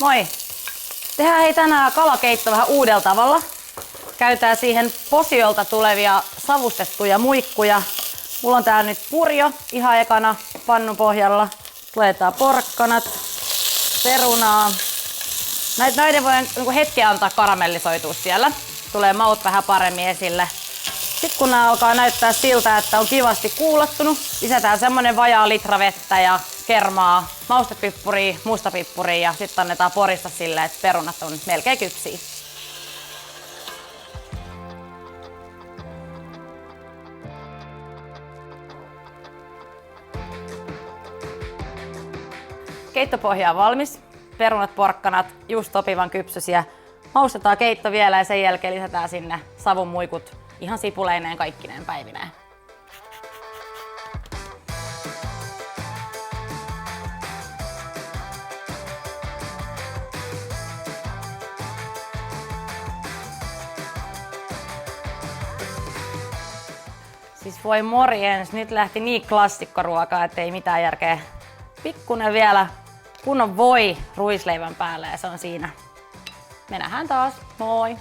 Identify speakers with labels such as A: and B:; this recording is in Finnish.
A: Moi! Tehdään hei tänään kalakeitto vähän uudella tavalla. Käytetään siihen Posiolta tulevia savustettuja muikkuja. Mulla on täällä nyt purjo ihan ekana pannupohjalla. Laitetaan porkkanat, perunaa. Näiden voi hetken antaa karamellisoitua siellä. Tulee maut vähän paremmin esille. Sitten kun nämä alkaa näyttää siltä, että on kivasti kuulattunut, lisätään semmonen vajaa litra vettä ja kermaa, maustepippuria, mustapippuria ja sitten annetaan porista silleen, että perunat on melkein kypsiä. Keittopohja on valmis. Perunat, porkkanat, just sopivan kypsyisiä. Maustetaan keitto vielä ja sen jälkeen lisätään sinne savun muikut ihan sipuleineen kaikkineen päivineen. Siis voi morjens, nyt lähti niin klassikkoruokaa, ettei mitään järkeä. Pikkunen vielä kunnon voi ruisleivän päälle ja se on siinä. Me nähdään taas, moi!